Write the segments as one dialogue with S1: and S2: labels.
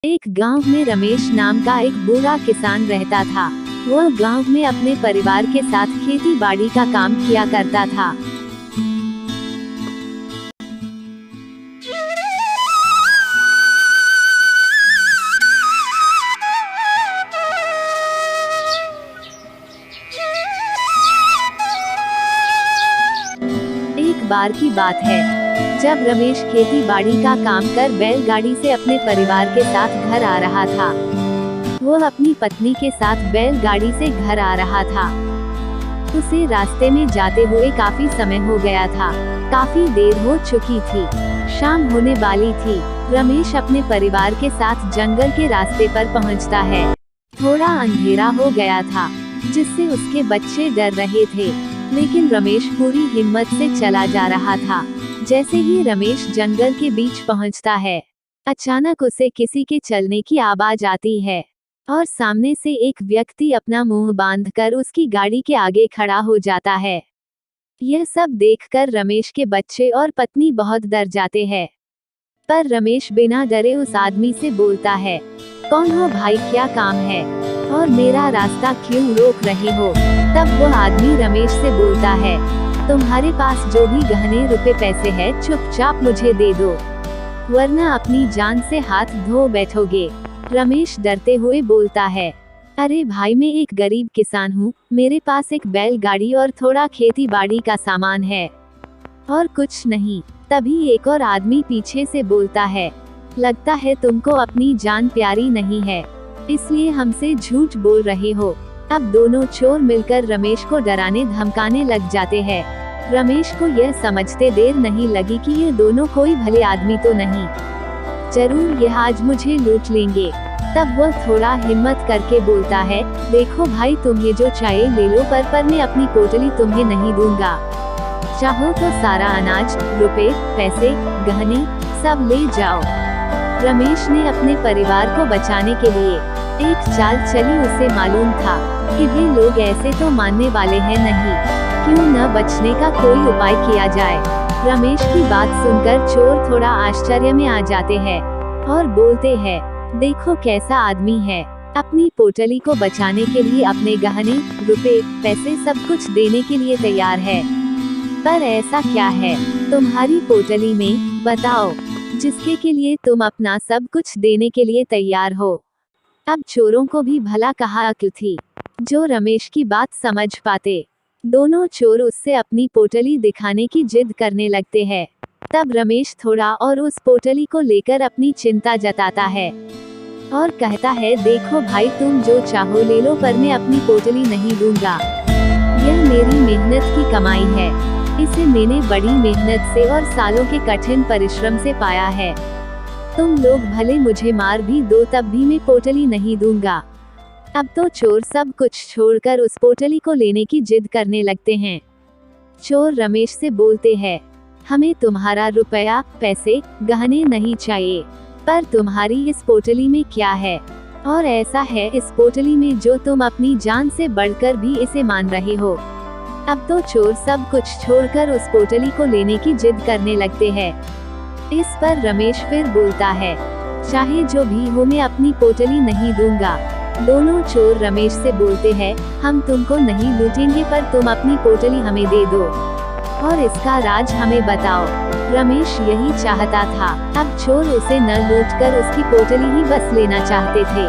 S1: एक गांव में रमेश नाम का एक बूढ़ा किसान रहता था। वह गांव में अपने परिवार के साथ खेती बाड़ी का काम किया करता था। एक बार की बात है, जब रमेश खेती बाड़ी का काम कर बैलगाड़ी से अपने परिवार के साथ घर आ रहा था। वह अपनी पत्नी के साथ बैलगाड़ी से घर आ रहा था। उसे रास्ते में जाते हुए काफी समय हो गया था। काफी देर हो चुकी थी, शाम होने वाली थी। रमेश अपने परिवार के साथ जंगल के रास्ते पर पहुंचता है। थोड़ा अंधेरा हो गया था, जिससे उसके बच्चे डर रहे थे, लेकिन रमेश पूरी हिम्मत से चला जा रहा था। जैसे ही रमेश जंगल के बीच पहुंचता है, अचानक उसे किसी के चलने की आवाज आती है और सामने से एक व्यक्ति अपना मुंह बांधकर उसकी गाड़ी के आगे खड़ा हो जाता है। यह सब देखकर रमेश के बच्चे और पत्नी बहुत डर जाते हैं। पर रमेश बिना डरे उस आदमी से बोलता है, कौन हो भाई, क्या काम है और मेरा रास्ता क्यों रोक रहे हो? तब वह आदमी रमेश से बोलता है, तुम्हारे पास जो भी गहने रुपए पैसे है, चुपचाप मुझे दे दो, वरना अपनी जान से हाथ धो बैठोगे। रमेश डरते हुए बोलता है, अरे भाई, मैं एक गरीब किसान हूँ, मेरे पास एक बैलगाड़ी और थोड़ा खेती बाड़ी का सामान है और कुछ नहीं। तभी एक और आदमी पीछे से बोलता है, लगता है तुमको अपनी जान प्यारी नहीं है, इसलिए हमसे झूठ बोल रहे हो। अब दोनों चोर मिलकर रमेश को डराने धमकाने लग जाते हैं। रमेश को यह समझते देर नहीं लगी कि ये दोनों कोई भले आदमी तो नहीं, जरूर यह आज मुझे लूट लेंगे। तब वह थोड़ा हिम्मत करके बोलता है, देखो भाई, तुम्हें जो चाहिए ले लो, पर मैं अपनी पोटली तुम्हें नहीं दूंगा। चाहो तो सारा अनाज, रुपए, पैसे, गहने सब ले जाओ। रमेश ने अपने परिवार को बचाने के लिए एक चाल चली। उसे मालूम था कि वे लोग ऐसे तो मानने वाले हैं नहीं, क्यों न बचने का कोई उपाय किया जाए। रमेश की बात सुनकर चोर थोड़ा आश्चर्य में आ जाते हैं और बोलते हैं, देखो कैसा आदमी है, अपनी पोटली को बचाने के लिए अपने गहने, रुपए, पैसे सब कुछ देने के लिए तैयार है। पर ऐसा क्या है तुम्हारी पोटली में, बताओ, जिसके के लिए तुम अपना सब कुछ देने के लिए तैयार हो? अब चोरों को भी भला कहाँ अक्ल थी, जो रमेश की बात समझ पाते। दोनों चोर उससे अपनी पोटली दिखाने की जिद करने लगते हैं। तब रमेश थोड़ा और उस पोटली को लेकर अपनी चिंता जताता है और कहता है, देखो भाई, तुम जो चाहो ले लो, पर मैं अपनी पोटली नहीं दूंगा। यह मेरी मेहनत की कमाई है, इसे मैंने बड़ी मेहनत से और सालों के कठिन परिश्रम से पाया है। तुम लोग भले मुझे मार भी दो, तब भी मैं पोटली नहीं दूंगा। अब तो चोर सब कुछ छोड़कर उस पोटली को लेने की जिद करने लगते हैं। चोर रमेश से बोलते हैं, हमें तुम्हारा रुपया, पैसे, गहने नहीं चाहिए, पर तुम्हारी इस पोटली में क्या है और ऐसा है इस पोटली में जो तुम अपनी जान से बढ़कर भी इसे मान रहे हो। अब तो चोर सब कुछ छोड़कर उस पोटली को लेने की जिद करने लगते हैं। इस पर रमेश फिर बोलता है, चाहे जो भी हो, मैं अपनी पोटली नहीं दूंगा। दोनों चोर रमेश से बोलते हैं, हम तुमको नहीं लूटेंगे, पर तुम अपनी पोटली हमें दे दो और इसका राज हमें बताओ। रमेश यही चाहता था। अब चोर उसे न लूटकर उसकी पोटली ही बस लेना चाहते थे।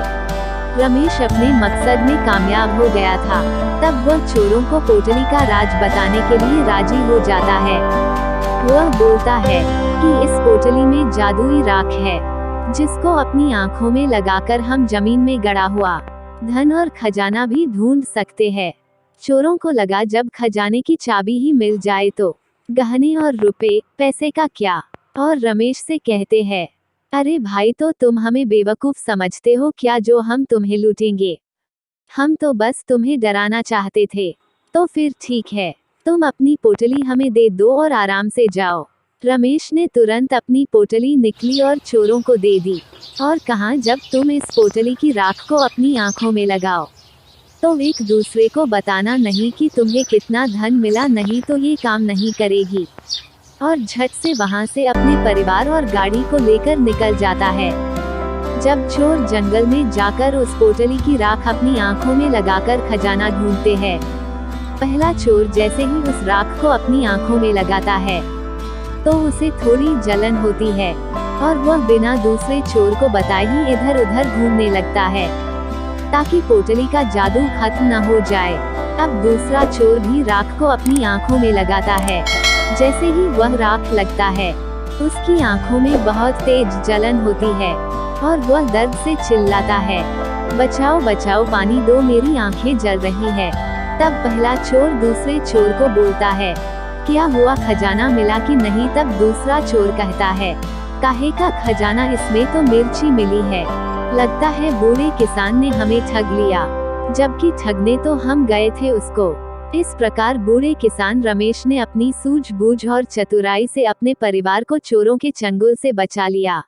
S1: रमेश अपने मकसद में कामयाब हो गया था। तब वह चोरों को पोटली का राज बताने के लिए राजी हो जाता है। वह बोलता है कि इस पोटली में जादुई राख है, जिसको अपनी आंखों में लगाकर हम जमीन में गड़ा हुआ धन और खजाना भी ढूंढ सकते हैं। चोरों को लगा, जब खजाने की चाबी ही मिल जाए तो गहने और रुपए, पैसे का क्या? और रमेश से कहते हैं, अरे भाई, तो तुम हमें बेवकूफ समझते हो क्या, जो हम तुम्हें लूटेंगे? हम तो बस तुम्हें डराना चाहते थे। तो फिर ठीक है, तुम अपनी पोटली हमें दे दो और आराम से जाओ। रमेश ने तुरंत अपनी पोटली निकली और चोरों को दे दी और कहा, जब तुम इस पोटली की राख को अपनी आंखों में लगाओ तो एक दूसरे को बताना नहीं कि तुम्हें कितना धन मिला, नहीं तो ये काम नहीं करेगी। और झट से वहां से अपने परिवार और गाड़ी को लेकर निकल जाता है। जब चोर जंगल में जाकर उस पोटली की राख अपनी आंखों में लगाकर खजाना ढूंढते हैं। पहला चोर जैसे ही उस राख को अपनी आंखों में लगाता है तो उसे थोड़ी जलन होती है और वह बिना दूसरे चोर को बताए ही इधर उधर घूमने लगता है ताकि पोटली का जादू खत्म न हो जाए। अब दूसरा चोर भी राख को अपनी आंखों में लगाता है। जैसे ही वह राख लगता है उसकी आंखों में बहुत तेज जलन होती है और वह दर्द से चिल्लाता है, बचाओ बचाओ, पानी दो, मेरी आंखें जल रही है। तब पहला चोर दूसरे चोर को बोलता है, क्या हुआ, खजाना मिला कि नहीं? तब दूसरा चोर कहता है, काहे का खजाना, इसमें तो मिर्ची मिली है। लगता है बूढ़े किसान ने हमें ठग लिया, जबकि ठगने तो हम गए थे उसको। इस प्रकार बूढ़े किसान रमेश ने अपनी सूझबूझ और चतुराई से अपने परिवार को चोरों के चंगुल से बचा लिया।